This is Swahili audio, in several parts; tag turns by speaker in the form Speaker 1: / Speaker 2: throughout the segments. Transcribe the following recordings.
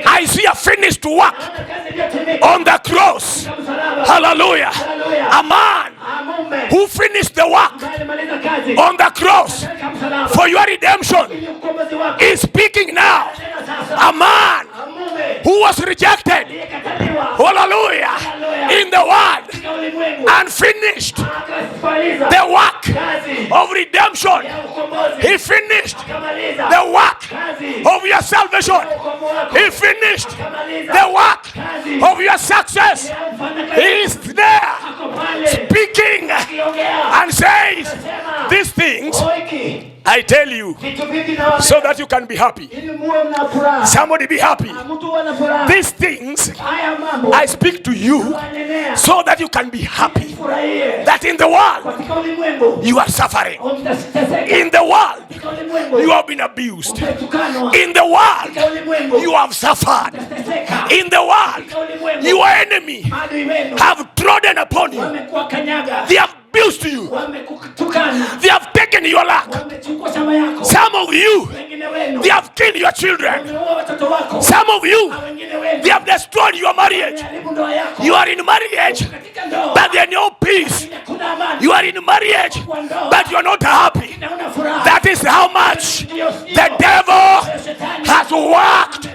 Speaker 1: I see a finished work on the cross. Hallelujah. A man who finished the work on the cross for your redemption is speaking now. A man who was rejected, hallelujah, in the world and finished the work of redemption. He finished the work of your salvation. He finished the work of your success. He is there speaking and says these things I tell you so that you can be happy. Somebody be happy. These things I speak to you so that you can be happy. That in the world you are suffering. In the world you have been abused. In the world you have suffered. In the world your enemy have trodden upon you. They have abused you. They have taken your luck. Some of you, they have killed your children. Some of you, they have destroyed your marriage. You are in marriage, but there is no peace. You are in marriage, but you are not happy. That is how much the devil has worked.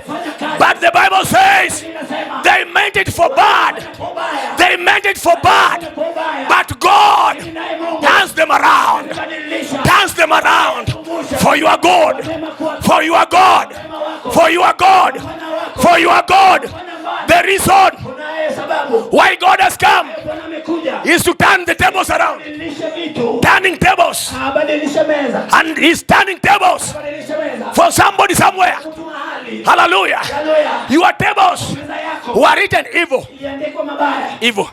Speaker 1: But the Bible says they meant it for bad. They meant it for bad. But God turns them around. Turns them around for your God. For your God. For your God. For your God. The reason why God has come is to turn the tables around. Turning tables. And he's turning tables for somebody somewhere. Hallelujah. Your tables were written evil. Evil.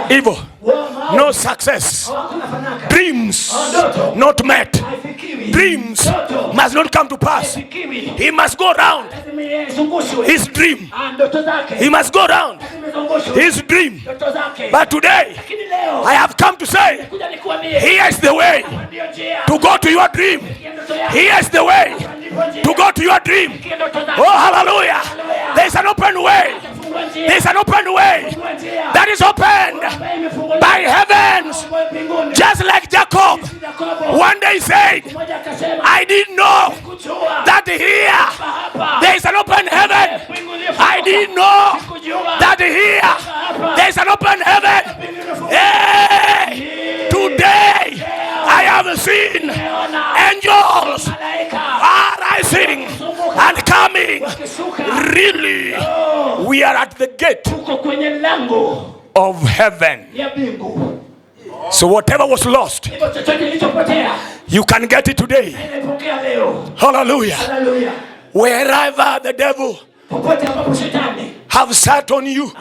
Speaker 1: Evil. No success. Dreams not met. Dreams must not come to pass. He must go around his dream. He must go around his dream. But today I have come to say, here is the way to go to your dream. Here is the way to go to your dream. Oh, hallelujah. There is an open way. There is an open way that is opened by heavens. Just like Jacob one day said, I didn't know that here there is an open heaven. I didn't know that here there is an open heaven. Hey, today I have seen angels arising and coming. Really, we are at the gate of heaven. So whatever was lost, you can get it today. Hallelujah. Wherever the devil have sat on you,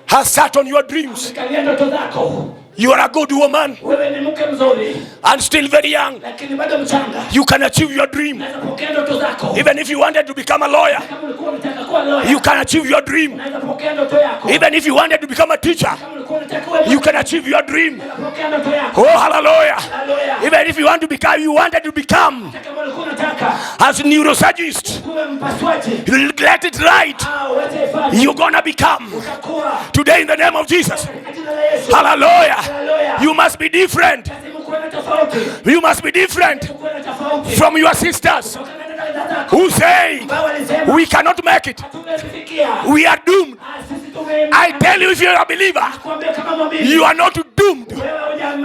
Speaker 1: has sat on your dreams, you are a good woman and still very young. You can achieve your dream. Even if you wanted to become a lawyer, you can achieve your dream. Even if you wanted to become a teacher, you can achieve your dream. Oh, hallelujah. Even if you wanted to become as a neurosurgeon, get it right. You're gonna become today in the name of Jesus. Hallelujah. You must be different. You must be different from your sisters who say we cannot make it. We are doomed. I tell you, if you are a believer, you are not doomed.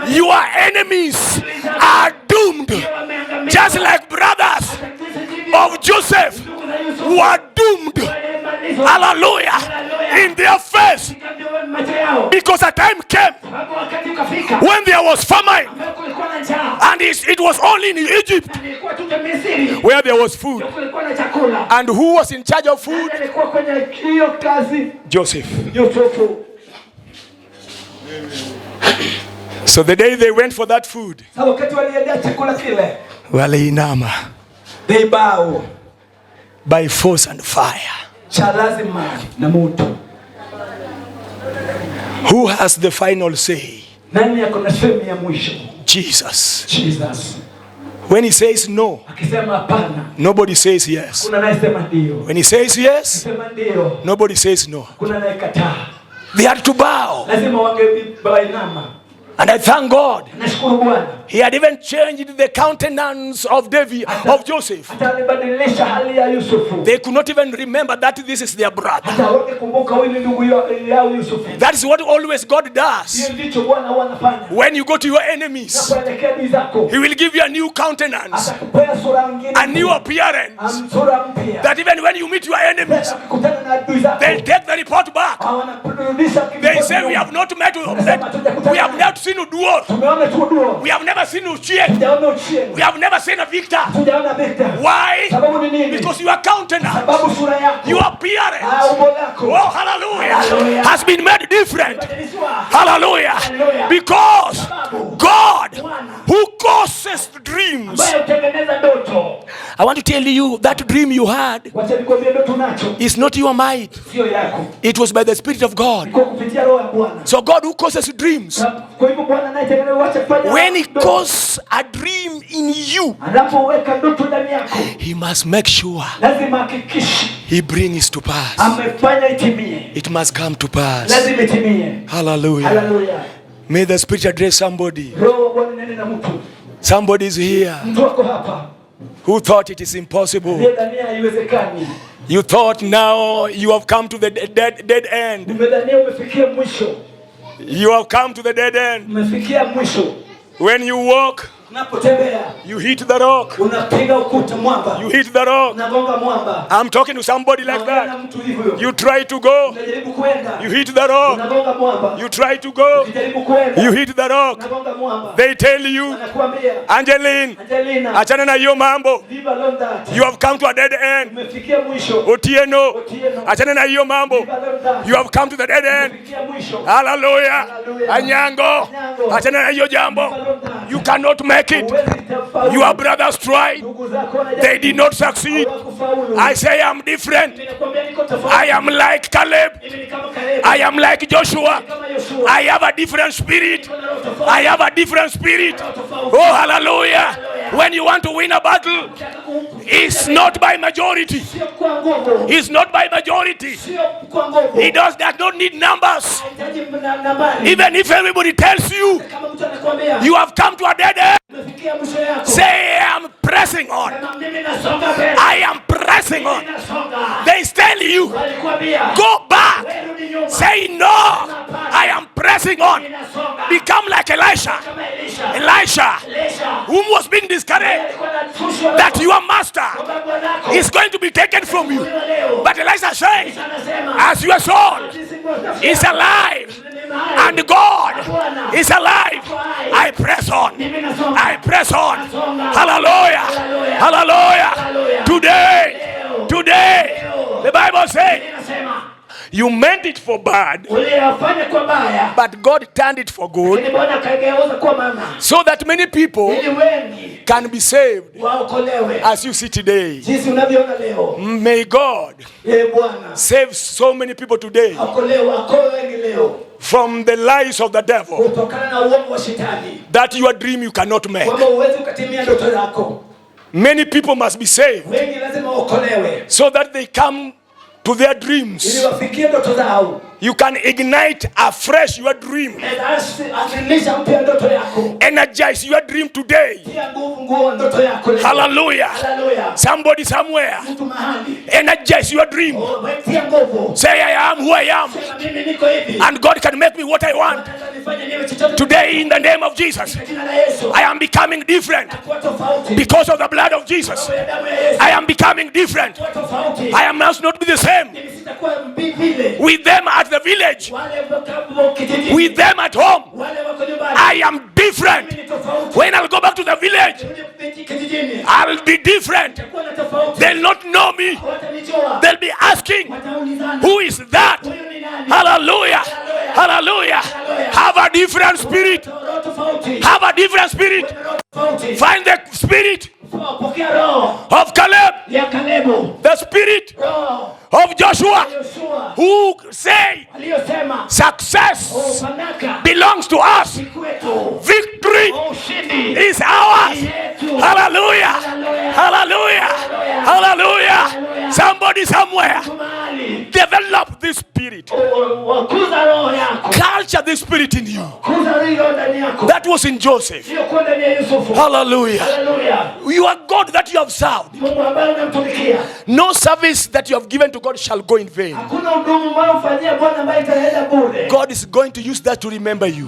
Speaker 1: Your enemies are doomed. Just like brothers of Joseph were doomed. Hallelujah. In their face. Because a time came when there was famine. And it was only in Egypt where there was food. And who was in charge of food? Joseph. So the day they went for that food,
Speaker 2: they bow
Speaker 1: by force and fire. Who has the final say? Jesus.
Speaker 2: When he says no, nobody says yes. When he says yes, nobody says no. They had to bow. And I thank God. He had even changed the countenance of Joseph. They could not even remember that this is their brother. That is what always God does. When you go to your enemies, He will give you a new countenance, a new appearance, that even when you meet your enemies, they take the report back. They say, we have not met, we have not seen a duel. We have never seen a cheer. We have never seen a victor. Why? Because your countenance, your appearance, oh hallelujah, has been made different. Hallelujah. Because God, who causes dreams, I want to tell you that dream you had is not your might. It was by the Spirit of God. So God who causes dreams, when He causes a dream in you, He must make sure He brings it to pass. It must come to pass. Hallelujah. May the Spirit address somebody. Somebody is here who thought it is impossible. You thought now you have come to the dead end. You have come to the dead end. When you walk, you hit the rock. You hit the rock. I'm talking to somebody like that. You try to go, you hit the rock. You try to go, you hit the rock. They tell you, Angeline, achana na hiyo mambo. You have come to a dead end. Otieno, achana na hiyo mambo. You have come to the dead end. Hallelujah. Anyango, achana na hiyo jambo. You cannot make it. Your brothers tried. They did not succeed. I say I am different. I am like Caleb. I am like Joshua. I have a different spirit. I have a different spirit. Oh, hallelujah. When you want to win a battle, it's not by majority. It's not by majority. It does not need numbers. Even if everybody tells you you have come to a dead end, say, I am pressing on. I am pressing on. They tell you, go back. Say, no, I am pressing on. Become like Elisha, whom was being discouraged that your master is going to be taken from you. But Elisha said, as your soul is alive and God is alive, I press on. I press on. Hallelujah. Hallelujah. Today, the Bible says, you meant it for bad, but God turned it for good, so that many people can be saved as you see today. May God save so many people today from the lies of the devil, that your dream you cannot make. Many people must be saved so that they come to their dreams. You can ignite afresh your dream. Energize your dream today. Hallelujah. Somebody somewhere, energize your dream. Say, I am who I am, and God can make me what I want. Today, in the name of Jesus, I am becoming different because of the blood of Jesus. I am becoming different. I must not be the same with them at the village, with them at home. I am different. When I'll go back to the village, I'll be different. They'll not know me. They'll be asking, who is that? Hallelujah. Hallelujah. Have a different spirit. Have a different spirit. Find the spirit of Caleb, the spirit of Joshua, who say success belongs to us, victory
Speaker 1: victory is ours. Hallelujah. Hallelujah. Hallelujah. Somebody somewhere develop this spirit. Culture this spirit in you. That was in Joseph. Hallelujah. You are God that you have served. No service that you have given to God shall go in vain. God is going to use that to remember you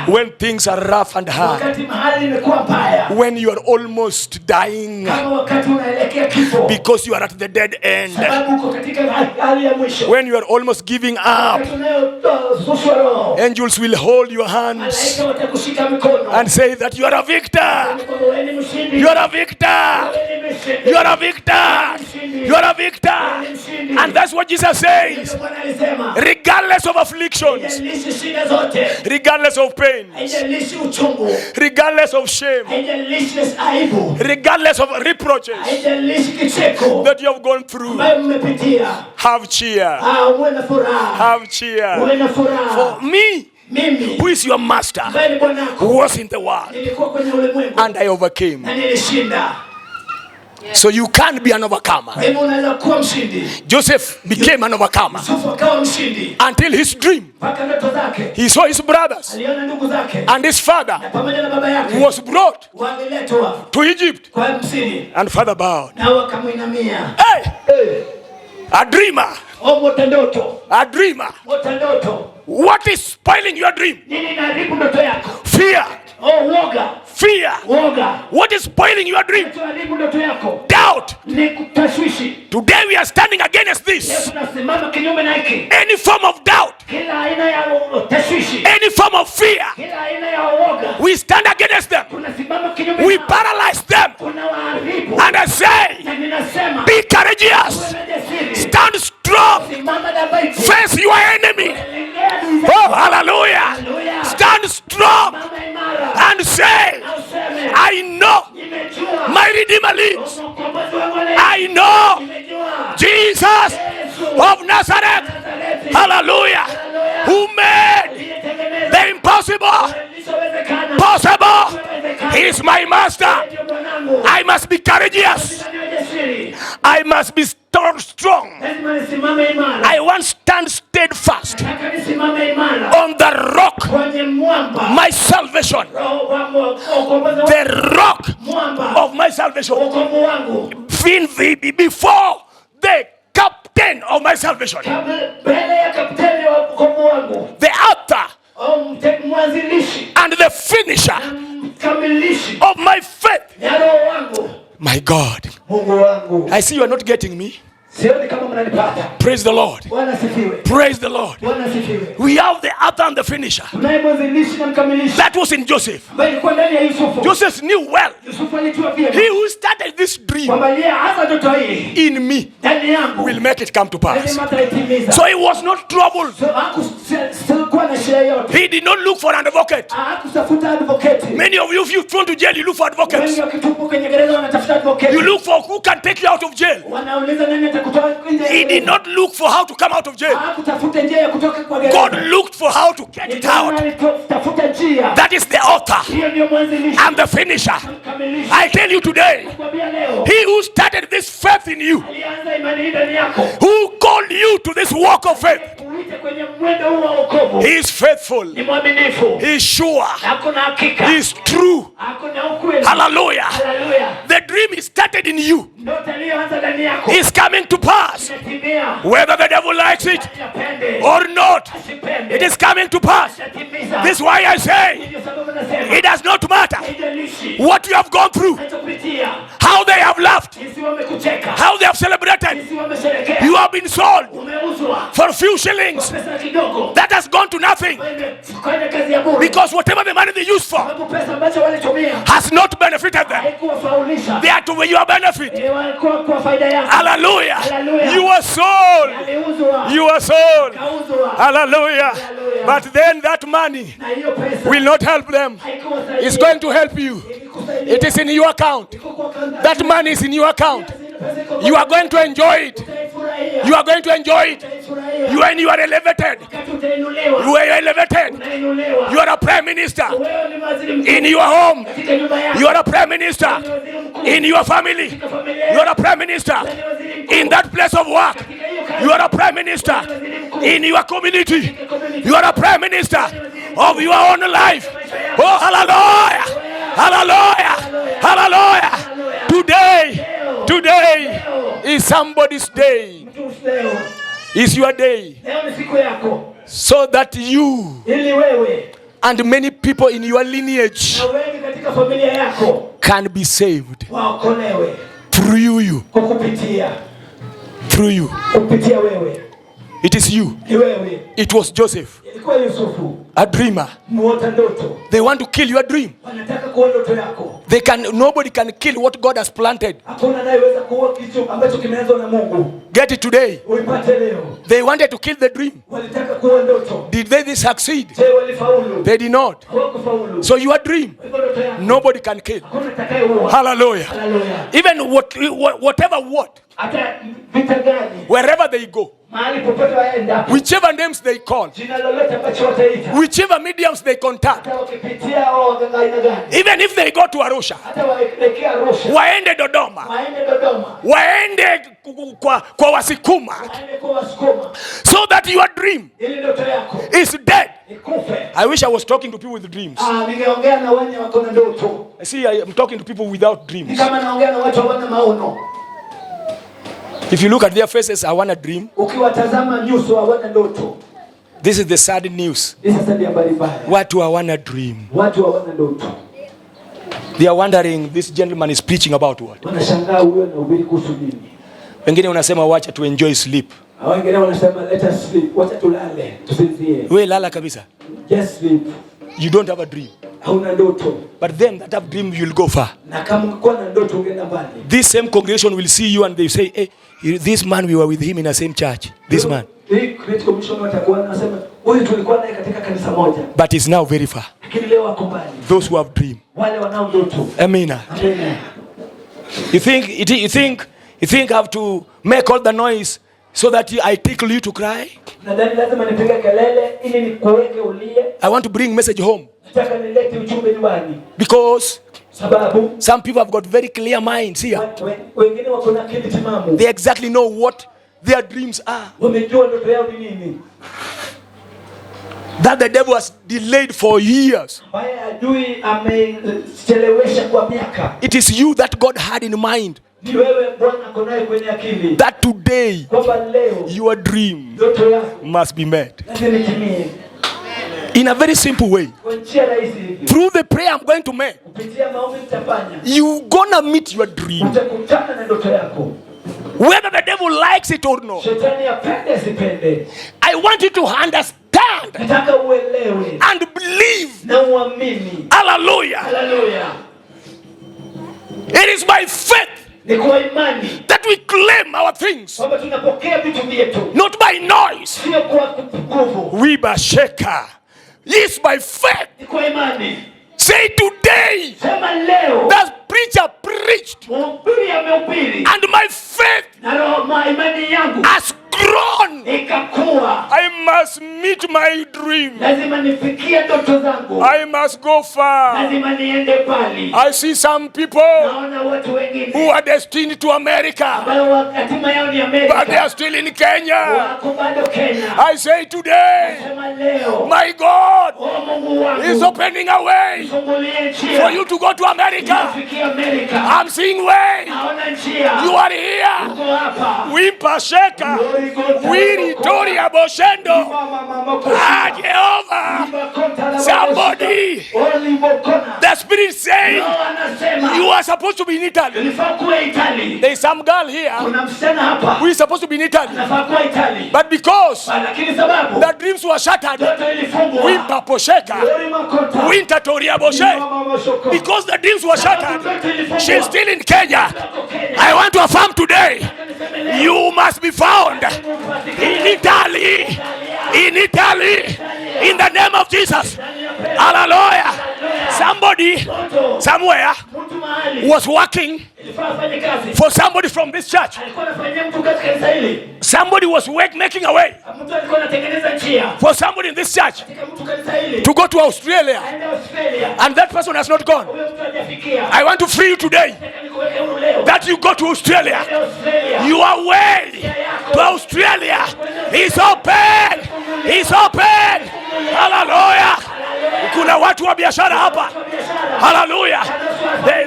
Speaker 1: when things are rough and hard, when you are almost dying because you are at the dead end, when you are almost giving up. Angels will hold your hands and say that you are a victor. You are a victor. You are a victor. You are a victor. And that's what Jesus says. Regardless of afflictions, regardless of pain, regardless of shame, regardless of reproaches that you have gone through, have cheer. Have cheer. For me, who is your master, who was in the world, and I overcame. So you can't be an overcomer. Joseph became an overcomer until his dream. He saw his brothers and his father was brought to Egypt, and father bowed. Hey! A dreamer. A dreamer. What is spoiling your dream? Fear. Fear. What is spoiling your dream? Doubt. Today we are standing against this. Any form of doubt, any form of fear, we stand against them. We paralyze them. And I say, be courageous. Stand strong. Face your enemy. Oh, hallelujah. Stand strong and say, I know my Redeemer lives. I know Jesus of Nazareth. Hallelujah. Who made the impossible possible. He is my master. I must be courageous. I must be strong. I want to stand steadfast on the rock, my salvation. The rock of my salvation. Before the captain of my salvation, the author and the finisher of my faith. My God, I see you are not getting me. Praise the Lord. Praise the Lord. We have the author and the finisher. That was in Joseph. Joseph knew well. He who started this dream in me will make it come to pass. So he was not troubled. He did not look for an advocate. Many of you, if you thrown to jail, you look for advocates. You look for who can take you out of jail. He did not look for how to come out of jail. God looked for how to get it out. That is the author and the finisher. I tell you today, he who started this faith in you, who called you to this walk of faith, he is faithful. He is sure. He is true. Hallelujah. The dream is started in you. Is coming to pass. Whether the devil likes it or not, it is coming to pass. This is why I say it does not matter what you have gone through, how they have laughed, how they have celebrated. You have been sold for a few shillings. That has gone to nothing, because whatever the money they used for has not benefited them. They are to your benefit. Hallelujah. You are sold. You are sold. Hallelujah. But then that money will not help them. It's going to help you. It is in your account. That money is in your account. You are going to enjoy it. You are going to enjoy it. When you are elevated, you are elevated. You are a prime minister in your home. You are a prime minister in your family. You are a prime minister in that place of work. You are a prime minister in your community. You are a prime minister of your own life. Oh, hallelujah! Hallelujah! Hallelujah! Today is somebody's day. It's your day. So that you and many people in your lineage can be saved through you. Through you. It is you. It was Joseph, a dreamer. They want to kill your dream. Nobody can kill what God has planted. Get it today. They wanted to kill the dream. Did they succeed? They did not. So your dream, nobody can kill. Hallelujah. Even whatever wherever they go, whichever names they call, whichever mediums they contact, even if they go to Arusha, waende Dodoma, waende kwa Wasikuma, so that your dream is dead. I wish I was talking to people with dreams. I see I am talking to people without dreams. If you look at their faces, I want a dream. This is the sad news. Watu hawana dream. They are wondering, this gentleman is preaching about what? Wengine unasema wacha to enjoy sleep. We lala kabisa.
Speaker 2: Just sleep.
Speaker 1: You don't have a dream. But them that have dream, you'll go far. This same congregation will see you and they say, hey, this man, we were with him in the same church. This man. But he's now very far. Those who have dream. Amen. You think I have to make all the noise so that I tickle you to cry? I want to bring message home. Because some people have got very clear minds here. They exactly know what their dreams are. That the devil has delayed for years. It is you that God had in mind. That today your dream must be met. In a very simple way. Through the prayer I'm going to make, you're gonna meet your dream. Whether the devil likes it or not. I want you to understand and believe. Hallelujah. It is by faith that we claim our things, not by noise. We basheka. Yes, by faith. Say today, the preacher preached, and my faith has grown. I must meet my dream. I must go far. I see some people who are destined to America, but they are still in Kenya. I say today, my God is opening a way for you to go to America. I'm seeing way. You are here. We Pasheka. We Ritoria Boshendo. Jehovah. Somebody. The Spirit saying you are supposed to be in Italy. There is some girl here who is supposed to be in Italy. But because the dreams were shattered, we Paposheka. Winter Toria Boshe. Because the dreams were shattered, she's still in Kenya. I want to affirm today, you must be found in Italy. In Italy. In the name of Jesus. Hallelujah. Somebody somewhere was working for somebody from this church. Somebody was making a way for somebody in this church to go to Australia, and that person has not gone. I want to free you today that you go to Australia. Your way to Australia is open. It's open. Hallelujah. Kuna watu wa biashara hapa. Hallelujah.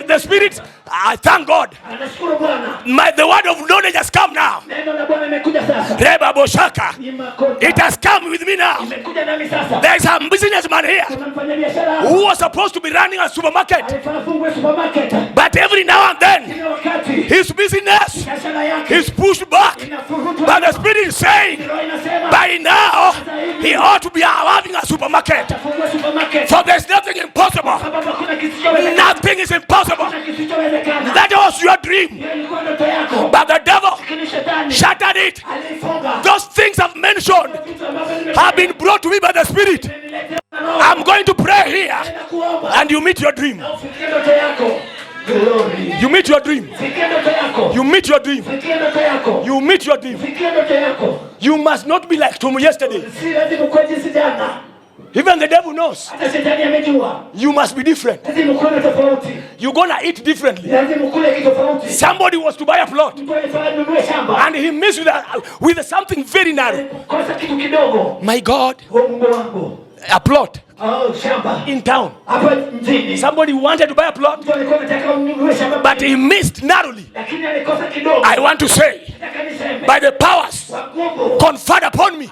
Speaker 1: The spirit, I thank God. The word of knowledge has come now. Reba Boshaka. It has come with me now. There is a businessman here who was supposed to be running a supermarket, but every now and then his business is pushed back. But the spirit is saying by now he ought to be having a supermarket. For there's nothing impossible. Nothing is impossible. That was your dream, but the devil shattered it. Those things I've mentioned have been brought to me by the Spirit. I'm going to pray here, and you meet your dream. You meet your dream. You meet your dream. You meet your dream. You must not be like Tom yesterday. Even the devil knows. You must be different. You're gonna eat differently. Somebody was to buy a plot, and he missed with something very narrow. My God, a plot in town. Somebody wanted to buy a plot, but he missed narrowly. I want to say, by the powers conferred upon me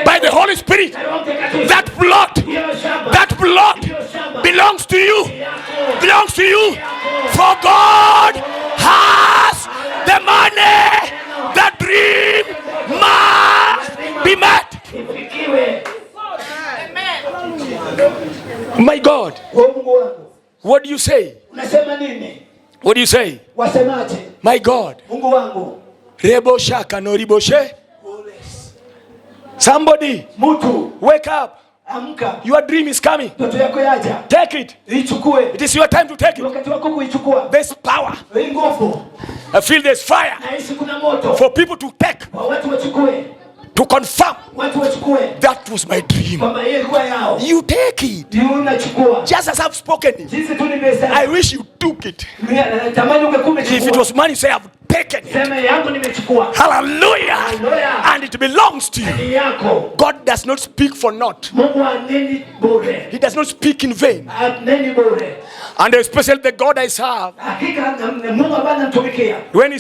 Speaker 1: by the Holy Spirit, that plot belongs to you. Belongs to you. For God has the money. The dream must be met. My God, what do you say? What do you say? My God, Rebo Shaka no Riboshe. Somebody, wake up. Your dream is coming. Take it. It is your time to take it. There's power. I feel there's fire for people to take, to confirm that was my dream. You take it. Just as I've spoken it. I wish you took it. If it was money, say I've taken it. Hallelujah. And it belongs to you. God does not speak for naught. He does not speak in vain. And especially the God I serve, when he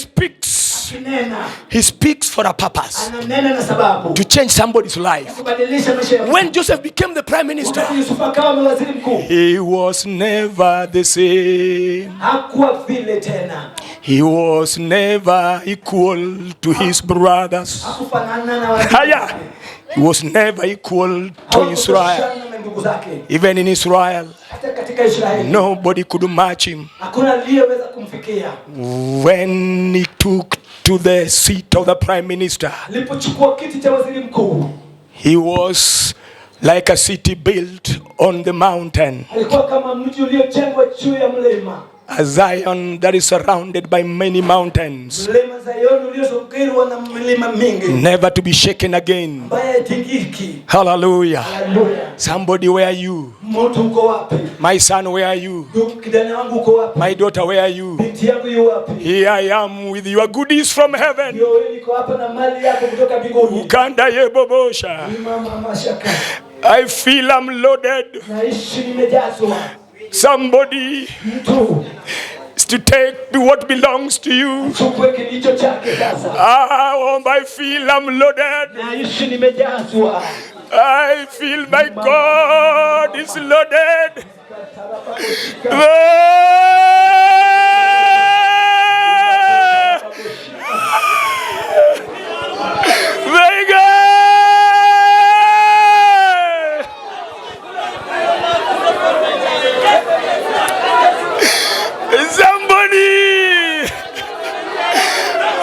Speaker 1: speaks for a purpose, to change somebody's life. When Joseph became the prime minister, he was never the same. He was never equal to his brothers. He was never equal to Israel. Even in Israel, nobody could match him. When he took to the seat of the prime minister, he was like a city built on the mountain, a Zion that is surrounded by many mountains, never to be shaken again. Hallelujah. Somebody, where are you? My son, where are you? My daughter, where are you? Here I am with your goodies from heaven. I feel I'm loaded. Somebody is to take what belongs to you. I feel I'm loaded. I feel my God is loaded. My God.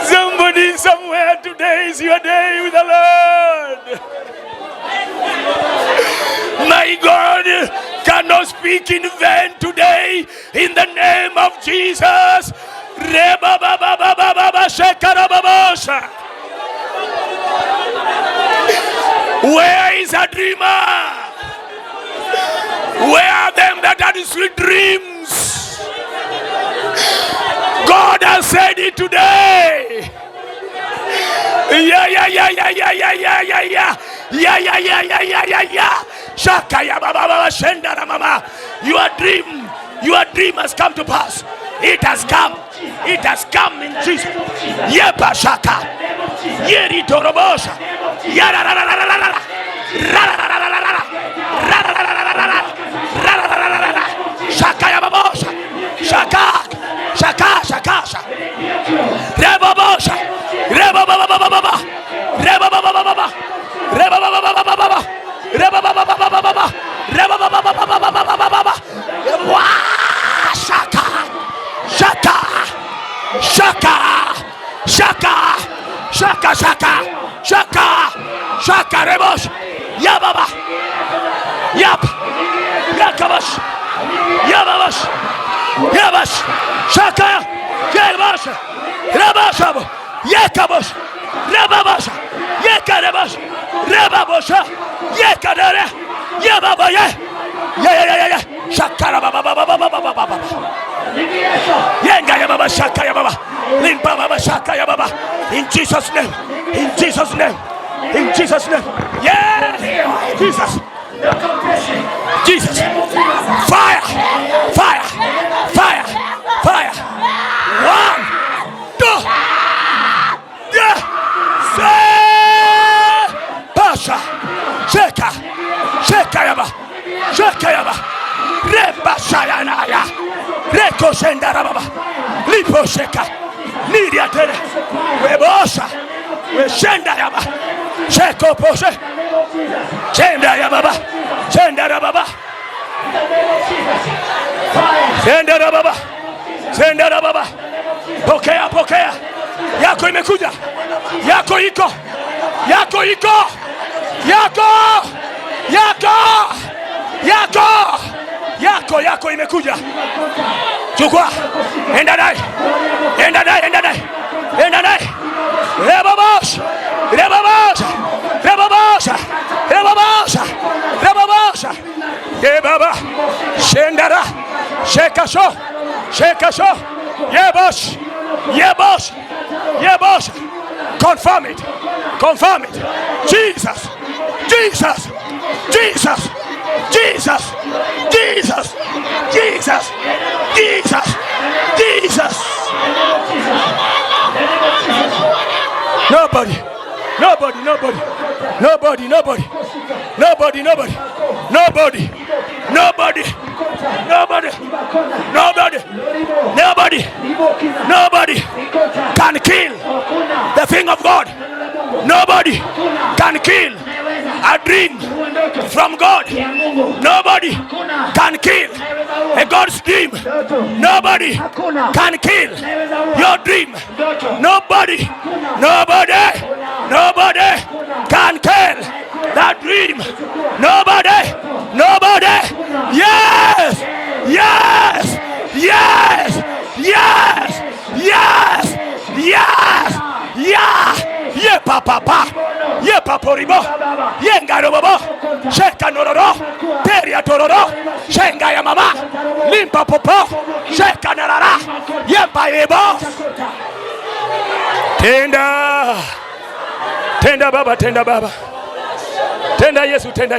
Speaker 1: Somebody somewhere, today is your day with the Lord. My God cannot speak in vain today in the name of Jesus. Where is a dreamer? Where are them that had sweet dreams? God has said it today. Shaka ya baba shenda na mama. Your dream has come to pass. It has come. It has come in Jesus. Yepa shaka. Yeri torobosha. Yara la la la la la la. Shaka ya babosha. Shaka. Shaka shaka shaka. Rebabosha. Rebababababa. Rebababababa. Rebababababa. Rebababababa. Rebababababa. Shaka. Shaka. Shaka. Shaka. Shaka shaka. Shaka. Shaka rebosh. Yababa. Yap. Yakabash. Yababash. Yabash. Shaka. Yabash. Rabash. Yakabash. Rababash. Yakabash. Rababash. Yakadare. Yababa. Yeah. Shaka baba. Yenga ya baba shaka ya baba. Limpa baba shaka ya baba. In Jesus' name. In Jesus' name. In Jesus' name. Yeah. Jesus. Jesus. Fire. Fire. Fire. Fire. 1, 2. Yeah. Say. Pasha. Sheka. Sheka ya baba. Sheka ya baba. Reba shayanaya. Reko shendara baba. Lipo sheka. Nidia tere. Webosha. We shenda ya baba. Sheko poshe. Shenda ya baba. Shenda baba. Shenda baba. Shenda baba. Pokea. Yako imekuja. Yako iko. Yako imekuja. Chukua. Enda naye. Rebabosh. Ye baba. Shendara. Sheka sho. Ye bosh. Confirm it. Jesus. Nobody. Can kill the thing of God. Nobody can kill a dream from God. Nobody can kill a God's dream. Nobody can kill your dream. Nobody can kill that dream. Nobody. Yes. Ye papa. Ye paporibo. Ye ngarobo. Sheka nororo. Teria tororo. Shenga ya mama. Limpa popo. Sheka narara. Ye paebo. Tenda baba. Tenda Yesu. Tenda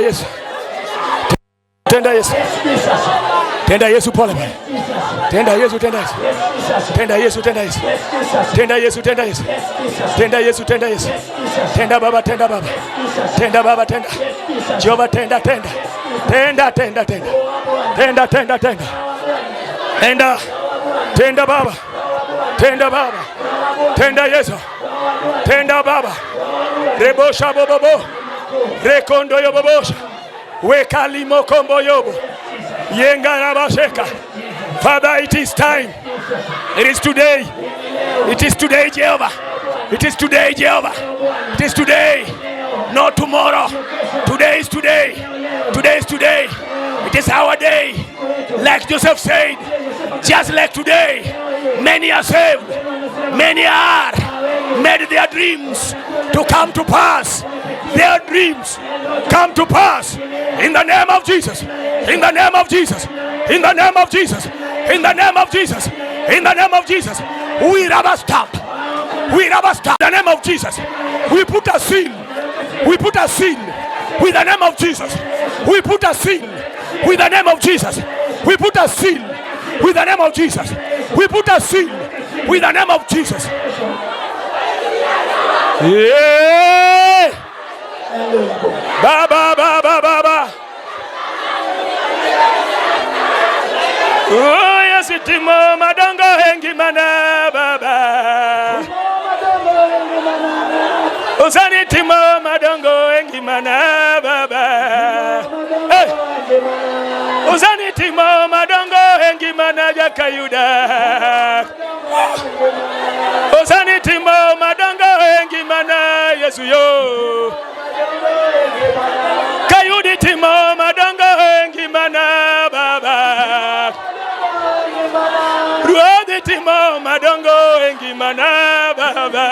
Speaker 1: Yesu pole baba. Tenda Yesu. Tenda Yesu. Tenda baba. Jehovah tenda. Tenda baba. Tenda Yesu. Tenda baba. Rebosha bobo. Rekondo yobosha. Wekalimo kombo yobo. Yenga rabasheka. Father, it is time. It is today, Jehovah. It is today, not tomorrow. Today is today. It is our day. Like Joseph said, just like today, many are saved, many are made their dreams to come to pass. Their dreams come to pass in the name of Jesus. In the name of Jesus. In the name of Jesus. In the name of Jesus. In the name of Jesus. We rubber stamp. We rubber stamp. In the name of Jesus. We put a seal. We put a seal with the name of Jesus. We put a seal with the name of Jesus. We put a seal with the name of Jesus. We put a seal with the name of Jesus. Yeah. Ba ba ba ba ba ba. Oh yes, itimo madongo hengi mana baba. Osani timo madongo hengi mana baba. Hey. Osani timo madongo hengi mana jakayuda. Osani timo madongo hengi mana Yesu yo. Kayudi timo madongo hengi mana baba. Ruadi timo madongo hengi mana baba.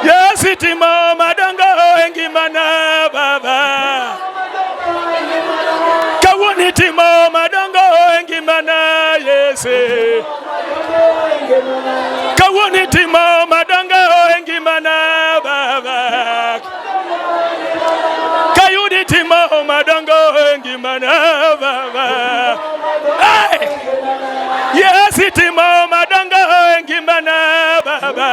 Speaker 1: Yes, timo madongo hengi mana baba. Kawuni timo madongo hengi mana yes. Kawuni timo madongo hengi mana baba. Kayudi timo madongo hengi mana baba. Hey! Yes, timo madongo hengi mana baba.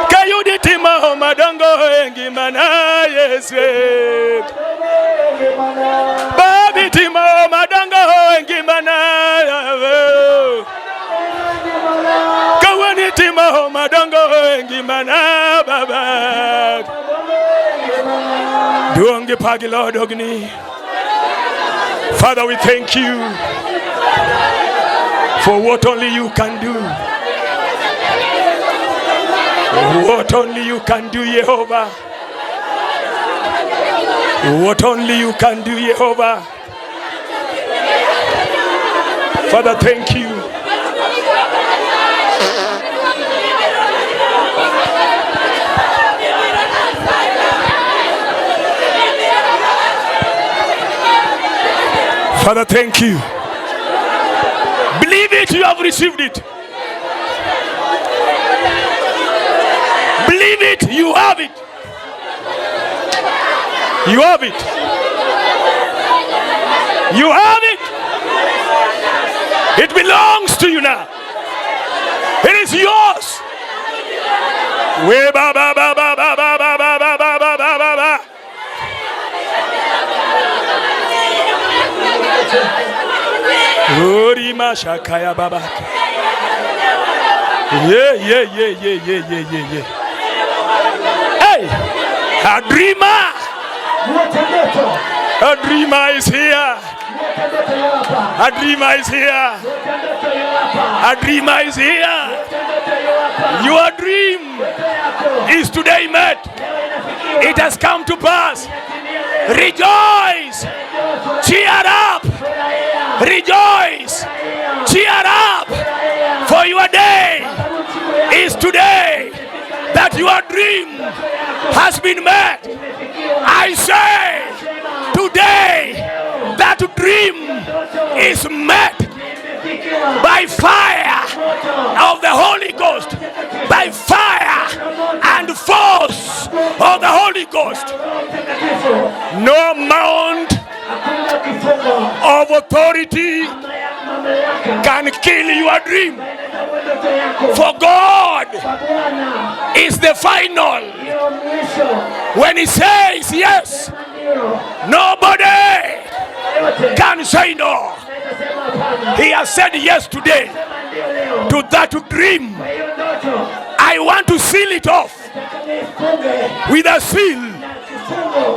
Speaker 1: Kayudi timo madongo hengi mana yes. Baby timo madongo hengi mana. Kawani timo madongo hengi mana baba. Duonge pagi Lord ogni. Father, we thank you for what only you can do. What only you can do, Jehovah. What only you can do, Jehovah. Father, thank you. Father, thank you. Believe it, you have received it. Believe it, you have it. You have it. You have it. It belongs to you now. It is yours. We ba ba ba ba ba ba ba ba ba ba ba ba ba. Ori mashakaya baba. Yeah. Hey, a dreamer. A dreamer is here. A dreamer is here. A dreamer is here. Your dream is today met. It has come to pass. Rejoice. Cheer up. Rejoice. Cheer up. For your day is today that your dream has been met. I say today that dream is met by fire of the Holy Ghost, by fire and force of the Holy Ghost. No amount of authority can kill your dream, for God is the final. When He says yes, nobody can say no. He has said yes today to that dream. I want to seal it off with a seal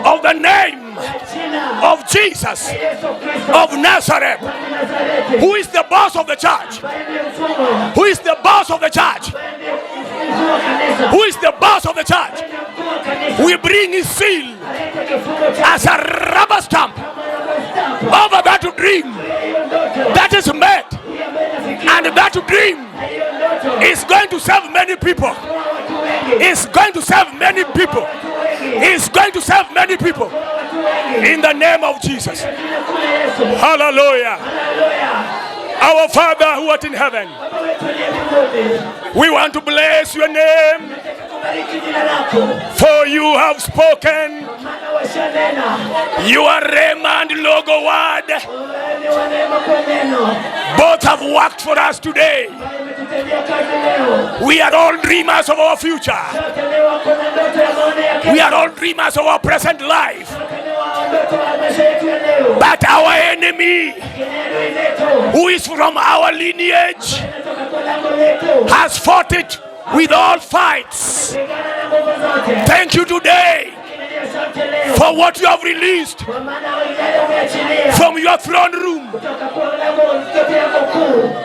Speaker 1: of the name of Jesus of Nazareth, who is the boss of the church. Who is the boss of the church? Who is the boss of the church? We bring His seal as a rubber stamp over that dream that is met and that that dream is going to save many people. It's going to save many people. It's going to save many people. In the name of Jesus. Hallelujah. Our Father who art in heaven, we want to bless your name, for you have spoken your Rhema and Logo word. Both have worked for us today. We are all dreamers of our future. We are all dreamers of our present life. But our enemy, who is from our lineage, has fought it with all fights. Thank you today for what you have released from your throne room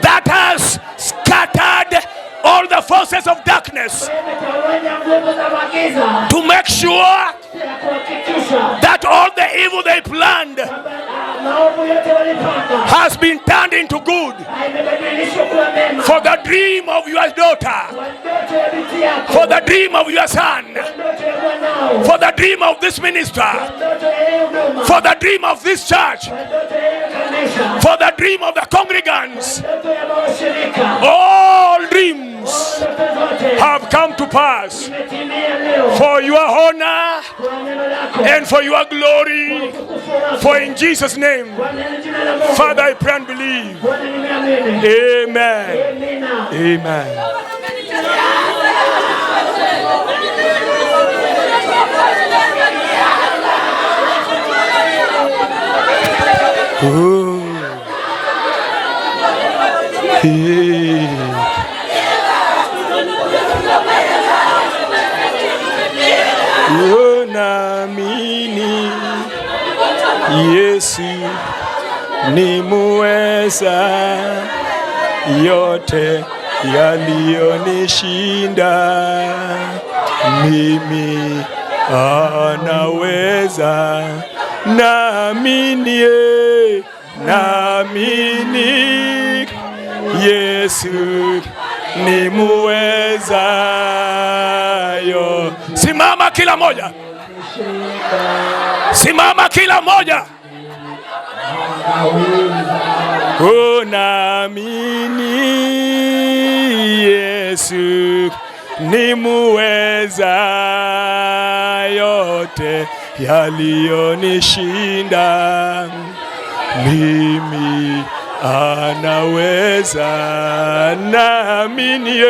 Speaker 1: that has scattered all the forces of darkness, to make sure that all the evil they planned has been turned into good. For the dream of your daughter, for the dream of your son, for the dream of this minister, for the dream of this church, for the dream of the congregants, all dreams have come to pass for your honor and for your glory. For in Jesus' name, Father, I pray and believe. Amen. Amen. Oh. Hey. Naamini Yesu ni muweza, yote yaliyonishinda mimi anaweza. Naamini Yesu ni muweza yo. Simama kila moja. Simama kila moja. Naamini Yesu ni muweza, yote yaliyonishinda mimi anaweza. Naamini.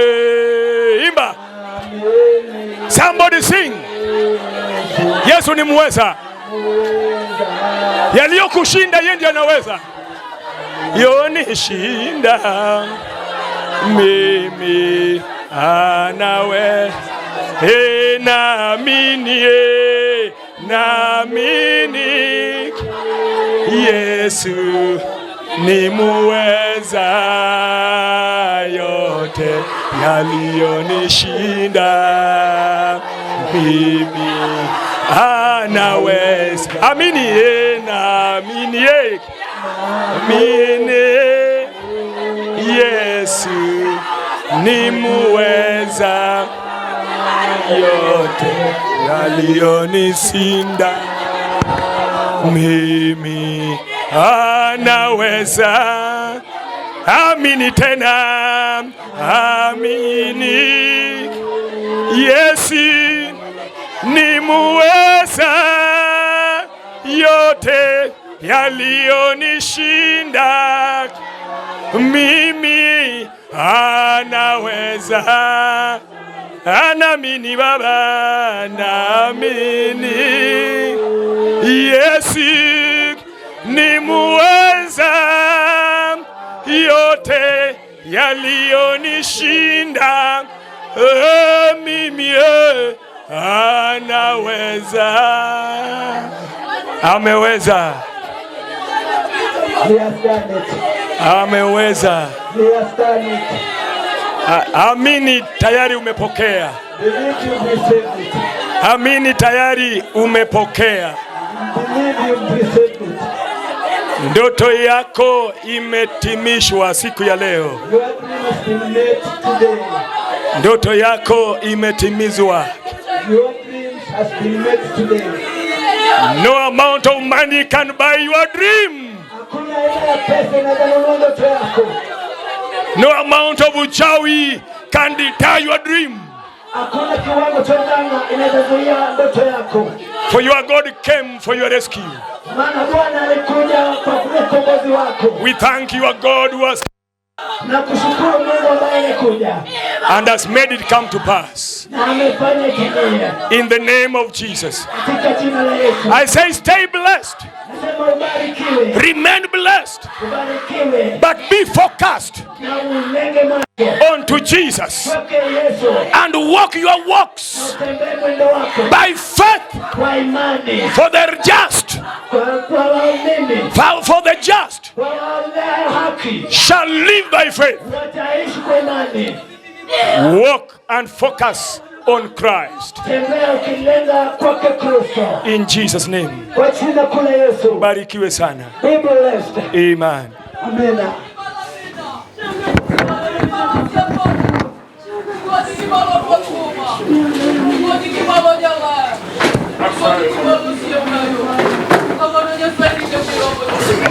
Speaker 1: Imba. Somebody sing. Yesu ni muweza. Yaliyokushinda yeye ndiye anaweza. Yonishinda mimi anaweza. Naamini Yesu ni muweza, yote yaliyonishinda mimi anaweza. Amini. Naamini Yesu ni muweza, yote yaliyonishinda mimi anaweza. Amini tena. Amini Yesu ni muweza, yote yaliyonishinda mimi anaweza. Naamini Baba, naamini Yesu ni muweza, yote yaliyonishinda mimi anaweza. Ameweza. Ameweza. Amini tayari umepokea. Amini tayari umepokea.
Speaker 2: Ndoto yako imetimishwa siku ya leo. Ndoto yako imetimizwa. No amount of money can buy your dream. No amount of uchawi can deter your dream. For your God came for your rescue. We thank you, our God, who has and has made it come to pass. In the name of Jesus, I say stay blessed, remain blessed, but be focused unto Jesus and walk your walks by faith. For the just, for the just shall live by faith. Walk and focus on Christ. In Jesus' name. Barikiwe sana. Amen. Amen.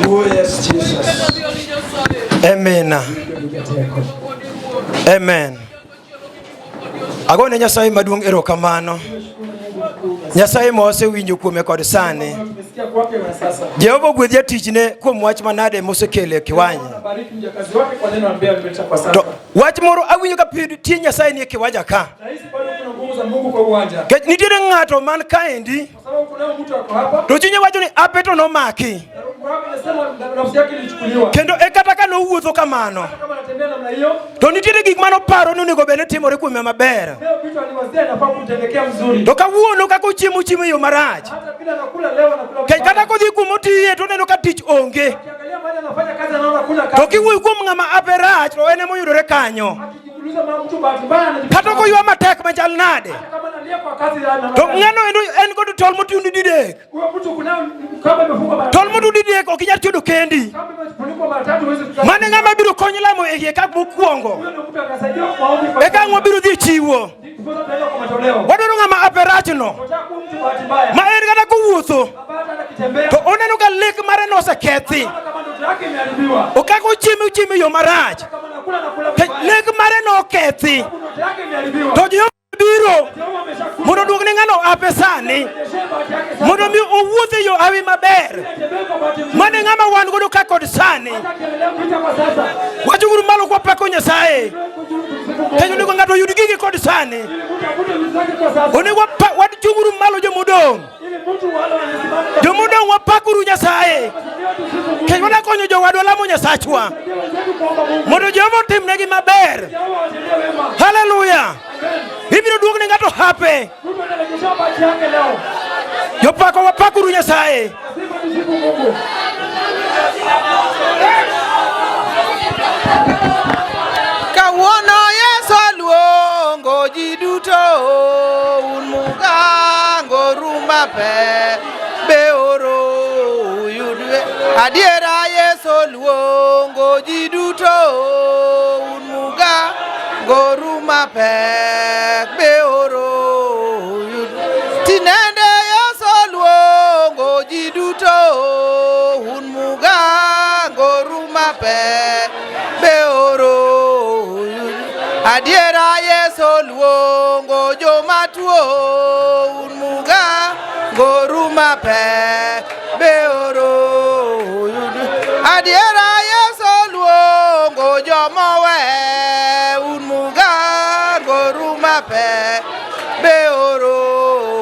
Speaker 3: Oh yes, Jesus. Amen. Amen. Agone Nyasaye maduong' erokamano. Nyasaye mose winjo kuome kod sani. Jehova ogwedh jatichne kuom wach manade mosekele kiwanya. To wach moro awinjo ka tie Nyasaye nie kiwanja ka. Nitiere ng'ato man kaendi to chunye wacho ni apeto nomaki. Kendo kata ka nowuotho kamano to nitiere gik mano paro ni onego bed ni timore kuome maber. To kawuono kaka ochiemo yo marach. Kata kodhi kumotiye to neno ka tich onge. To kiwuoyo kuom ng'ama aperach to ene moyudore kanyo. Kata koywa matek machal nade. To ng'ano en kod tol motundi didek. Tol motundi didek ok inyal chodo kendi. Mane ng'ama biro konyi lamo e hie kak mokwongo. Eka ng'wa biro dhi chiwo. Wadwaro ng'ama aperach no. Ma en kata kowuotho to oneno ka lek mare nosekethi. Okaka ochiemo yo marach. Lek mare nokethi. To Jehova biro mondo duogne ng'ano apesani mondo mi owuothe yo hawi maber. Mane ng'ama wan godo ka kod sani. Wachuguru malo kwa pako Nyasaye. Kenyo nego ng'ato yud gigi kod sani. Onego wachuguru malo jomodong'. Jomodong' wapakuru Nyasaye. Kenyo nakonyo jowadwa lamo Nyasachwa mondo Jehova otimnegi maber. Hallelujah. Ibiro duogne ng'ato hape. Jopako wapakuru Nyasaye.
Speaker 4: Kawuono Yesu luongo ji duto un mugango rumba pe beoro yudwe. Adiera Yesu luongo ji duto un mugango rumba pe beoro yudwe. Tinende Yesu luongo ji duto un mugango rumba pe beoro yudwe. Adiera Yesu luongo joma tuo un mugango rumba pe beoro yudwe. Adiera Yesu luongo joma we un mugango rumba pe beoro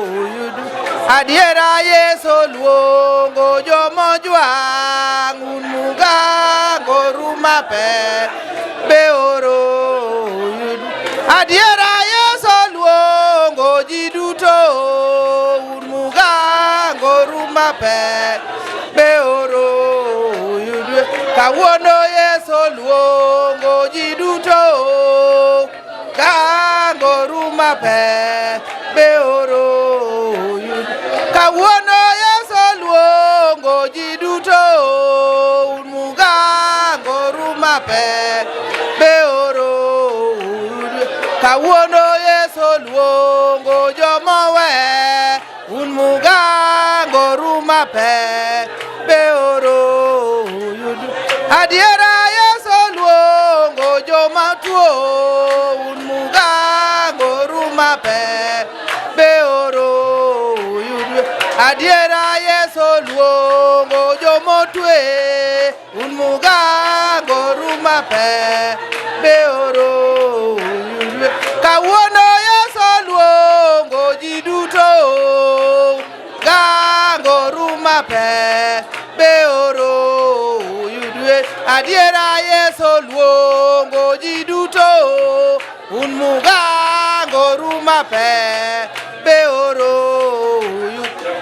Speaker 4: yudwe. Adiera Yesu luongo joma jwang un mugango rumba pe beoro yudwe. Adiera Yesu luongo ji duto un mugango rumba pe beoro yudwe. Kawuono Yesu luongo ji duto gango rumba pe beoro yudwe. Kawuono Yesu luongo ji duto kawuono Yeso luongo jomowe un mugango ruma pe beoro yudu adiera Yeso luongo jomatuo un mugango ruma pe beoro yudu adiera Yeso luongo jomotue un mugango ruma pe beoro yudu kawuono Yeso luongo jiduto gango ruma pe beoro yudu adiera Yeso luongo jiduto un mugango ruma pe beoro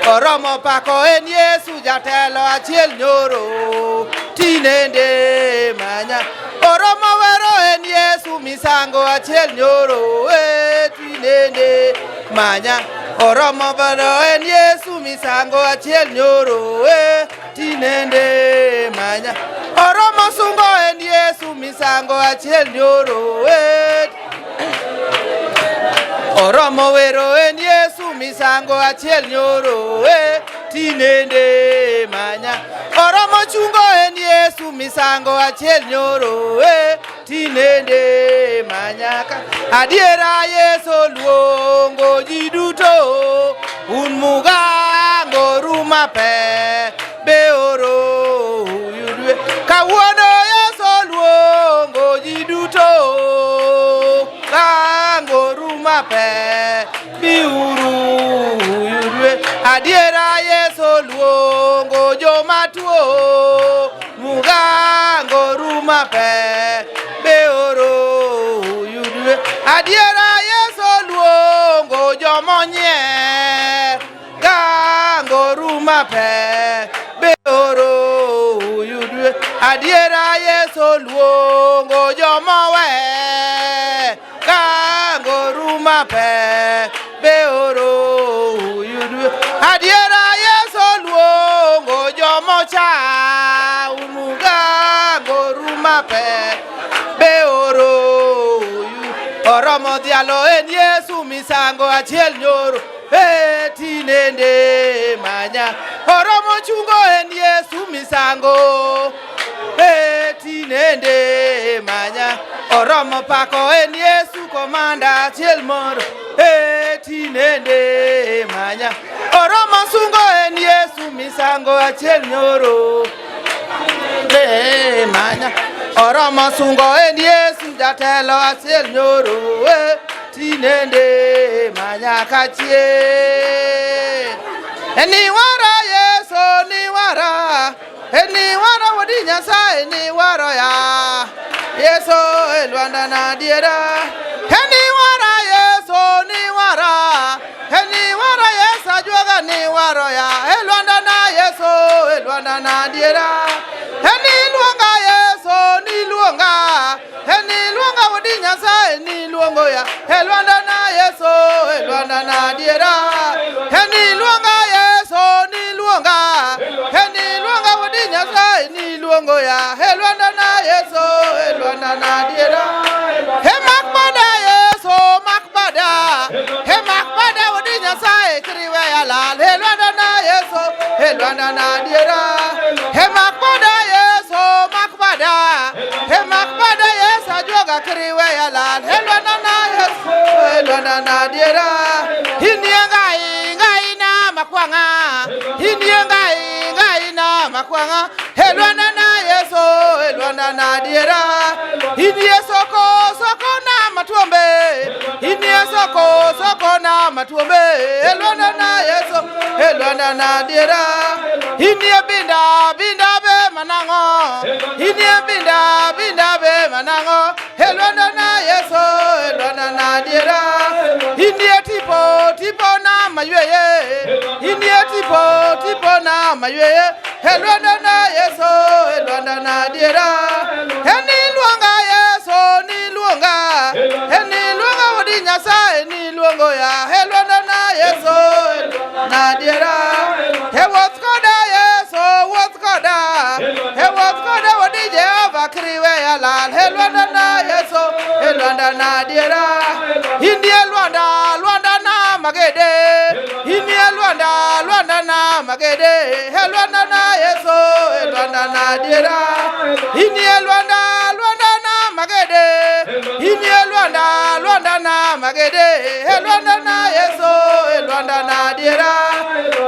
Speaker 4: oromo pako en Yesu jatelo achiel nyoro tinende manya oromo wero en Yesu misango achiel nyoro tinende manya oromo wero en Yesu misango achiel nyoro tinende manya oromo sungo en Yesu misango achiel nyoro oromo wero en Yesu misango achiel nyoro tinende manya oromo chungo en Yesu misango achiel nyoro tinende manya adiera Yeso luongo jiduto un mugango ruma pe beoro yudwe kawuono Yeso luongo jiduto gango ruma pe biuru yudwe adiera Yeso luongo jomatuo mugango ruma pe beoro yudwe adiera Yeso luongo jomonye gango ruma pe beoro yudwe adiera Yeso luongo jomowe gango ruma pe beoro yudwe adiera Yeso luongo jomocha umugango ruma pe beoro oromo dialo en Yesu misango achiel nyoro tinende manya oromo chungo en Yesu misango tinende manya oromo pako en Yesu komanda achiel moro tinende manya oromo sungo en Yesu misango achiel nyoro manya oromo sungo en Yesu jatelo achiel nyoro tinende manya kachie ni wara Yeso ni wara wodi Nyasaye ni wara ya Yeso elwanda na diera ni wara Yeso ni wara Yeso ajuaga ni wara ya elwanda na Yeso elwanda na diera ni luonga Yeso ni luonga wodi Nyasaye ni luongo ya elwanda na Yeso elwanda na diera ni luonga Yeso ni luonga wodi Nyasaye ni luongo ya elwanda na Yeso elwanda na diera makbada Yeso makbada wodi Nyasaye kriwe ya lal elwanda na Yeso elwanda na diera makbada Yeso makbada Yeso ajuaga kriwe ya lal elwanda na Yeso elwanda na diera ngai na makwanga ngai na makwanga elwanda na Yeso elwanda na diera soko na matuombe soko na matuombe elwanda na Yeso elwanda na diera binda be manango binda be manango elwanda na Yeso elwanda na diera tipo na mayeye tipo na mayeye elwanda na Yeso elwanda na diera luonga Yeso ni luonga wodi Nyasaye ni luongo ya elwanda na Yeso na diera woth koda Yeso wodi Jehova kriwe alal helwanda na Yesu helwanda na diera hindi Luanda na magede hindi Luanda na magede helwanda na Yesu helwanda na diera hindi Luanda na magede hindi Luanda na magede helwanda na Yesu helwanda na diera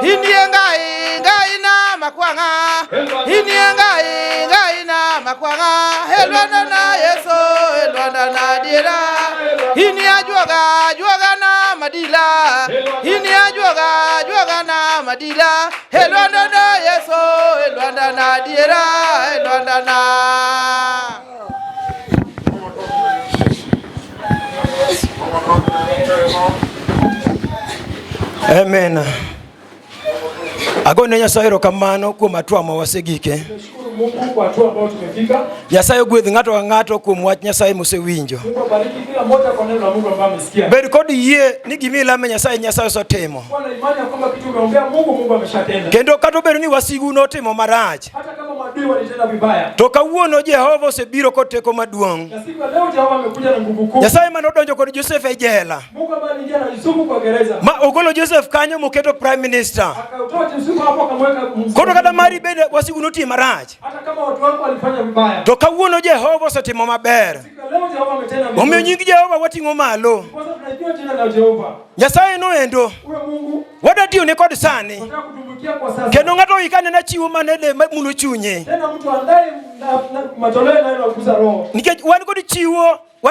Speaker 4: hindi ngai na makwanga hindi ngai na makwanga helwanda na Yesu helwanda na diera hindi ajuaga na madila hindi ajuaga na madila helwanda na Yesu helwanda na diera helwanda na
Speaker 3: Amen. Agone Nyasaye erokamano kuom atua ma wasegike.
Speaker 2: Mungu kwa hatua ambayo tumefika.
Speaker 3: Nyasaye gwedh ng'ato ka ng'ato kuom wach Nyasaye mosewinjo.
Speaker 2: Mungu abariki kila mmoja kwa neno la Mungu ambalo amesikia.
Speaker 3: Bed kod yie ni gimilame Nyasaye osotimo.
Speaker 2: Kwa imani ya kwamba kitu umeombea Mungu ameshatenda.
Speaker 3: Kendo kata obedo ni wasigu notimo marach.
Speaker 2: Hata kama maadui walitenda vibaya.
Speaker 3: To kawuono Jehova osebiro kod teko maduong'.
Speaker 2: Na siku leo Jehova amekuja na nguvu kuu.
Speaker 3: Nyasaye manodonjo kod Joseph e jela.
Speaker 2: Mungu ambaye aliingia na Yusufu kwa gereza.
Speaker 3: Ma ogolo Joseph kanyo moketo prime minister.
Speaker 2: Akatoa Yusufu hapo akamweka mzee.
Speaker 3: Koto kata mari bende wasigu notimo marach.
Speaker 2: Hata kama watu wako walifanya vibaya.
Speaker 3: To kawuono Jehova osetimo maber.
Speaker 2: Siku leo Jehova ametenda vizuri.
Speaker 3: Omiyo nying Jehova wating'o malo.
Speaker 2: Kwa sababu tunajua jina la Jehova.
Speaker 3: Nyasaye noendo.
Speaker 2: Uwe Mungu.
Speaker 3: Wadatiyo ne kod sani.
Speaker 2: Tunataka kutumikia kwa sasa.
Speaker 3: Kendo ng'ato ikane na chiwo manede mulo chunye.
Speaker 2: Tena mtu andaye na matoleo yanayogusa roho.
Speaker 3: Nikech wan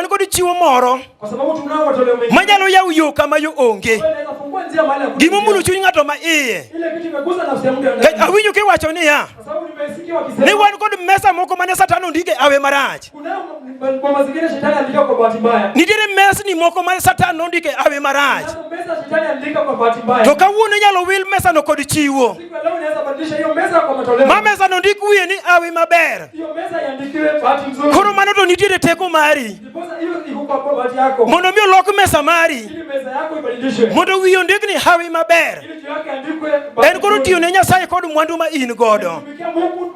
Speaker 3: kod chiwo moro.
Speaker 2: Kwa sababu tunao matoleo mengi.
Speaker 3: Manyalo yawo yo kama yo onge.
Speaker 2: Unaweza fungua njia mahali ya
Speaker 3: Gimo mulo chuny ng'ato ma iye.
Speaker 2: ile kitu imegusa nafsi ya mtu.
Speaker 3: Nikech awinjo kiwacho niya.
Speaker 2: Kwa sababu nimesikia wakisema.
Speaker 3: Ni wan kod mesa moko mane Satan ondike awe marach.
Speaker 2: Kuna kwa mazingira shetani alika kwa bahati mbaya.
Speaker 3: Nitiere mesni moko mane Satan ondike awe marach.
Speaker 2: Mesa shetani alika kwa bahati mbaya.
Speaker 3: To kawuono nyalo wil mesa no kod chiwo.
Speaker 2: Siku leo unaweza badilisha hiyo mesa kwa matoleo.
Speaker 3: Ma mesa no ndik wiye ni awe maber.
Speaker 2: Hiyo mesa iandikiwe bahati nzuri.
Speaker 3: Koro mano to nitiere teko mari.
Speaker 2: Ndiposa hiyo iko kwa bahati yako.
Speaker 3: Mondo mi olok mesa mari.
Speaker 2: Ili mesa yako ibadilishwe.
Speaker 3: Mondo wiye ondik ni hawi maber.
Speaker 2: Ili juu yake andikwe.
Speaker 3: En koro tiyo ne Nyasaye kod mwandu ma in godo.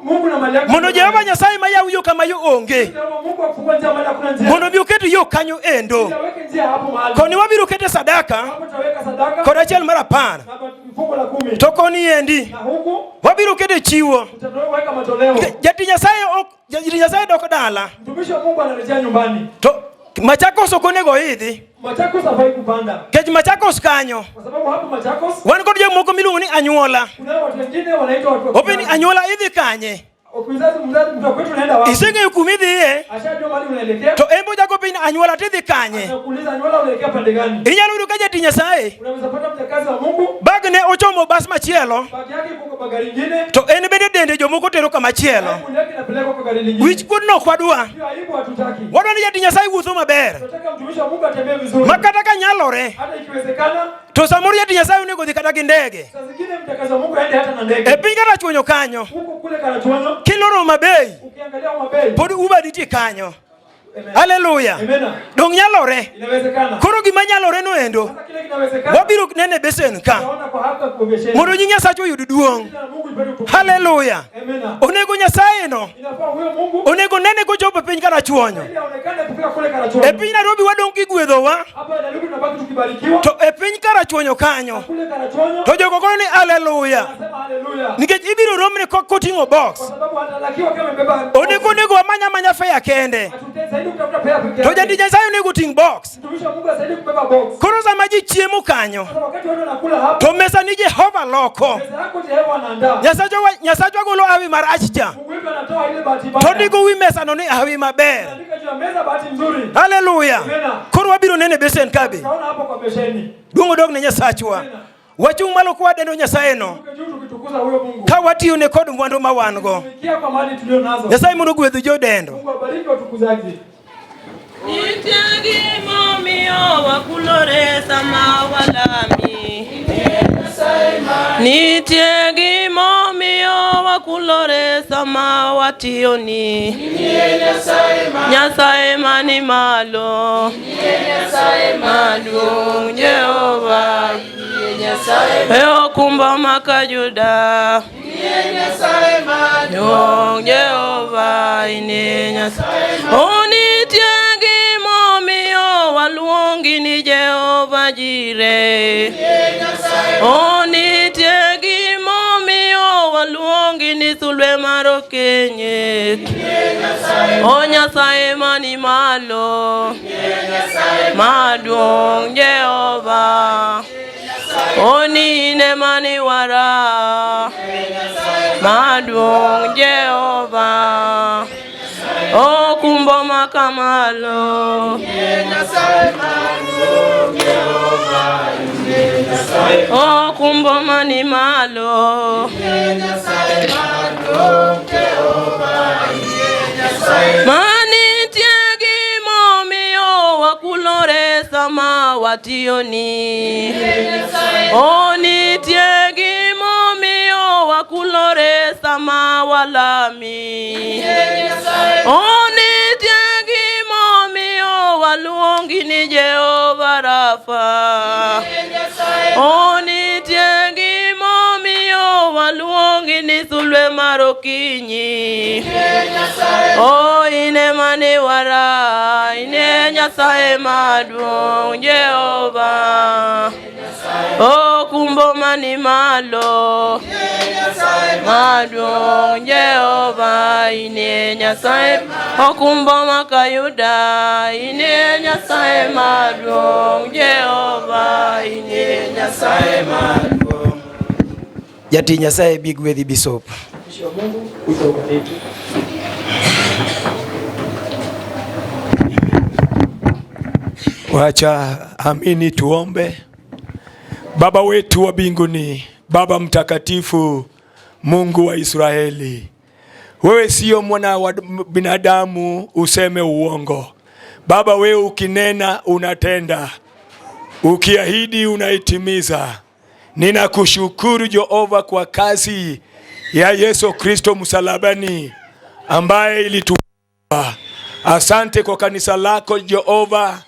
Speaker 2: Mungu na mali yake.
Speaker 3: Mondo Jehova Nyasaye ma yaw yo kama yo onge.
Speaker 2: Mungu afungua njia mahali hakuna njia.
Speaker 3: Mondo mi oket yo kanyo endo.
Speaker 2: Aweke njia hapo mahali.
Speaker 3: Koni wabiro kete sadaka.
Speaker 2: Hapo tutaweka sadaka.
Speaker 3: Kod achiel mar 10.
Speaker 2: Na fungu la 10.
Speaker 3: To koni endi.
Speaker 2: Na huku
Speaker 3: Wabiro kete chiwo.
Speaker 2: tutaweka matoleo.
Speaker 3: Jati Nyasaye dok dala.
Speaker 2: Mtumishi wa Mungu anarejea nyumbani.
Speaker 3: To Machakos okonego idhi.
Speaker 2: Machakos hafai kupanda.
Speaker 3: Kech Machakos kanyo.
Speaker 2: Kwa sababu hapo Machakos
Speaker 3: Wan kod jomoko miluongo ni anyuola.
Speaker 2: kuna watu wengine wanaitwa watu.
Speaker 3: Openi anyuola idhi kanye.
Speaker 2: Mzazi mtu kwetu unaenda wapi?
Speaker 3: Iseng'eyo kumidhiye.
Speaker 2: Ashajua mahali unaelekea.
Speaker 3: To embo jako piny anyuola tidhi kanye.
Speaker 2: Anakuuliza anyuola unaelekea pande gani?
Speaker 3: Inyalo yudo ka jati Nyasaye.
Speaker 2: Unaweza pata mjakazi wa Mungu.
Speaker 3: Bag ne ochomo bas machielo.
Speaker 2: Bagi yake iko kwa gari lingine.
Speaker 3: To en bende dende jomoko tero kama chielo.
Speaker 2: Aibu yake inapelekwa kwa gari lingine.
Speaker 3: Wich kuod nok wadwa.
Speaker 2: Hiyo aibu hatutaki.
Speaker 3: Wadwa ni jati Nyasaye wuotho maber.
Speaker 2: Tunataka mtumishi wa Mungu atembee vizuri.
Speaker 3: Makata ka nyalore.
Speaker 2: Hata ikiwezekana.
Speaker 3: To samoro jati Nyasaye onego dhi kata gi ndege.
Speaker 2: Saa zingine mjakazi wa Mungu aende hata na ndege.
Speaker 3: E piny kata chwonyo kanyo.
Speaker 2: Huko kule kana chwonyo.
Speaker 3: Kiloro mabei.
Speaker 2: Ukiangalia mabei.
Speaker 3: Pod uba nitie kanyo. Hallelujah.
Speaker 2: Amen.
Speaker 3: Dong nyalore.
Speaker 2: Inawezekana.
Speaker 3: Koro gima nyalore no endo.
Speaker 2: Sasa kile kinawezekana.
Speaker 3: Wabiro nene besen ka.
Speaker 2: Tunaona kwa hapa kwa besheni.
Speaker 3: Mondo nying Nyasaye oyud duong'.
Speaker 2: Mungu ibado tukufu.
Speaker 3: Hallelujah.
Speaker 2: Amen.
Speaker 3: Onego Nyasaye no.
Speaker 2: Inafaa huyo Mungu.
Speaker 3: Onego nene kochopo piny kata chwonyo.
Speaker 2: Ili aonekane kufika kule kana chwonyo.
Speaker 3: E piny Nairobi wadong' kigwedhowa.
Speaker 2: Hapa Nairobi tunabaki tukibarikiwa.
Speaker 3: To e piny kara chwonyo kanyo.
Speaker 2: Kule kana chwonyo.
Speaker 3: To jogo kono ni hallelujah.
Speaker 2: Nasema haleluya.
Speaker 3: Nikech ibiro romne koting'o box.
Speaker 2: Kwa sababu atalakiwa kama amebeba.
Speaker 3: Onego amanya fea kende.
Speaker 2: Zaidi kutafuta pea pekee.
Speaker 3: To jati Nyasaye onego ting' box.
Speaker 2: Mtumishi wa Mungu asaidie kubeba box.
Speaker 3: Koro sama ji chiemo kanyo.
Speaker 2: Sasa wakati wao wanakula hapo.
Speaker 3: To mesa ni Jehova loko.
Speaker 2: Pesa yako Jehova anaandaa.
Speaker 3: Nyasachwa golo hawi marach cha.
Speaker 2: Mungu wetu anatoa ile bahati mbaya.
Speaker 3: To ndiko wi mesa no ni hawi maber.
Speaker 2: Andika juu ya meza bahati nzuri.
Speaker 3: Hallelujah. Koro wabiro nene besen kabe.
Speaker 2: Tunaona hapo kwa besheni.
Speaker 3: Duong' dog ne Nyasachwa. Wachung' malo kwa dendo Nyasaye no.
Speaker 2: Tukitukuza huyo Mungu.
Speaker 3: Ka watiyo ne kod mwandu ma wan go.
Speaker 2: Tumikia kwa mali tulio nazo.
Speaker 3: Nyasaye mondo gwedh jodendo.
Speaker 2: Mungu abariki watukuzaji.
Speaker 5: Nitiagi momiyo wakulore sama walami. Nitiagi momiyo wakulore sama watiyoni. Nyasaye mani malo. Nyasaye maduong' Jehova. Okumba makajuda Nyong Jehova ine Nyasaye Onitiagi momio waluongi ni Jehova Jire Onitiagi momio waluongi ni Sulwe Marokenye O Nyasaye mani malo Maduong Jehova Oni ne mani wara Maduong Jehova O kumbo makamalo O kumbo mani malo Mani tiagi momio wakulore sama wationi Oni tiagi momio wakulore sama walami Oni tiagi momio waluongi ni Jehova Rafa Oni tiagi momio waluongi ni Sulwe Marokinyi O ine mani wara ine Nyasaye maduong Jehova O kumbo mani malo Maduong Jehova ine Nyasaye O kumbo makayuda ine Nyasaye maduong Jehova ine Nyasaye maduong
Speaker 3: Jati Nyasaye big with Bishop.
Speaker 1: Wacha amini tuombe. Baba wetu wa mbinguni, Baba mtakatifu, Mungu wa Israeli, wewe sio mwana wa binadamu useme uongo. Baba wewe ukinena unatenda, ukiahidi unaitimiza. Ninakushukuru Jehova kwa kazi ya Yesu Kristo msalabani ambaye ilitukomboa. Asante kwa kanisa lako Jehova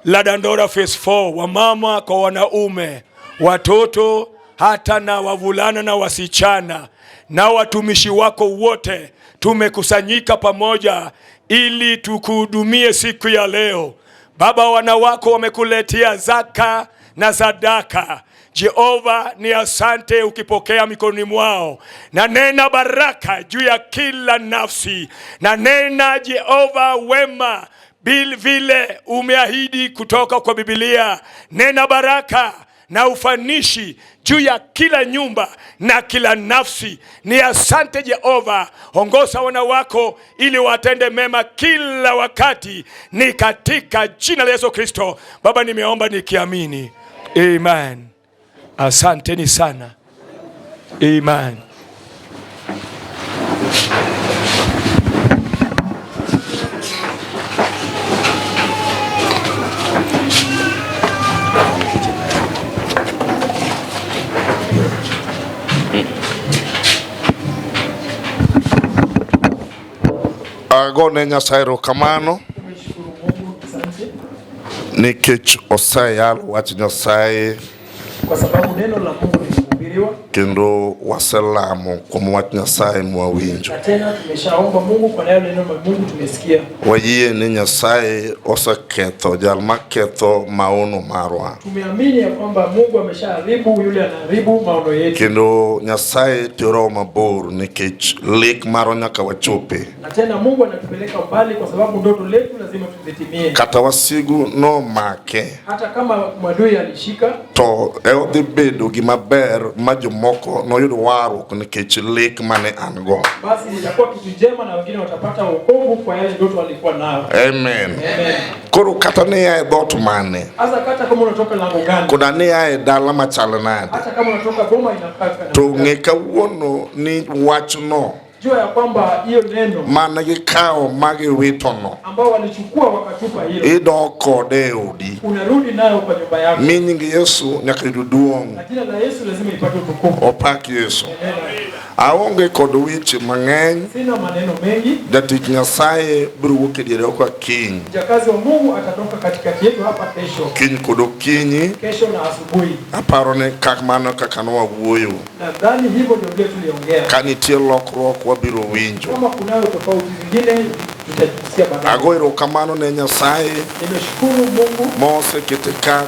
Speaker 1: la Dandora Phase 4, wamama kwa wanaume, watoto hata na wavulana na wasichana na watumishi wako wote. Tumekusanyika pamoja ili tukuhudumie siku ya leo. Baba, wana wako wamekuletea zaka na sadaka. Jehova ni asante ukipokea mikononi mwao. Na nena baraka juu ya kila nafsi. Na nena Jehova wema vile umeahidi kutoka kwa Biblia. Nena baraka na ufanishi juu ya kila nyumba na kila nafsi. Ni asante Jehova, ongoza wana wako ili watende mema kila wakati. Ni katika jina la Yesu Kristo Baba nimeomba nikiamini. Amen. Asanteni sana. Amen.
Speaker 6: Agone Nyasaye erokamano nikech oseyal wach Nyasaye
Speaker 3: Kwa sababu neno la Mungu limehubiriwa
Speaker 6: kendo waselamo kuom wach Nyasaye mwawinjo.
Speaker 3: na tena tumeshaomba Mungu kwa neno la Mungu tumesikia.
Speaker 6: Wayie ni Nyasaye oseketho jal maketho maono marwa.
Speaker 3: Tumeamini ya kwamba Mungu ameshaharibu yule anaharibu maono yetu.
Speaker 6: Kendo Nyasaye tero mabor nikech lek maro nyaka wachope.
Speaker 3: Na tena Mungu anatupeleka mbali kwa sababu ndoto letu lazima tuzitimie.
Speaker 6: Kata wasigu no make.
Speaker 3: Hata kama mwadui alishika
Speaker 6: To odhi bedo gima ber ma jomoko noyud warruok nikech lek mane an go.
Speaker 3: basi itakuwa kitu njema na wengine watapata wokovu kwa yale ndoto walikuwa nayo.
Speaker 6: Amen. Koro kata ne ya dot mane.
Speaker 3: Hasa kata kama unatoka lango gani?
Speaker 6: Kuna ne ya dala machalo nade.
Speaker 3: Hata kama unatoka boma inapaka.
Speaker 6: To ng'e kawuono ni wach no
Speaker 3: Jua ya kwamba hiyo neno
Speaker 6: mana gikao magi witono
Speaker 3: ambao walichukua wakatupa hilo.
Speaker 6: idok kode odi.
Speaker 3: Unarudi nayo kwa nyumba yako.
Speaker 6: Mi nying Yesu nyaka yuduong.
Speaker 3: Na jina la Yesu lazima ipate utukufu.
Speaker 6: Opak Yesu.
Speaker 3: Amen.
Speaker 6: Aonge kod weche mang'eny.
Speaker 2: Sina maneno mengi.
Speaker 6: Jatich Nyasaye biro wuok e diere kwa kiny.
Speaker 2: Mjakazi wa Mungu atatoka katikati yetu hapa kesho.
Speaker 6: Kiny kod okinyi.
Speaker 2: Kesho na asubuhi.
Speaker 6: Aparo ne mano kaka nwawuoyo.
Speaker 2: Nadhani hivyo ndio vile tuliongea.
Speaker 6: Ka nitie lokruok wabiro winjo.
Speaker 2: Kama kunayo tofauti zingine tutajisikia baadaye.
Speaker 6: Ago erokamano ne Nyasaye.
Speaker 2: Nimeshukuru Mungu
Speaker 6: Mosekete ka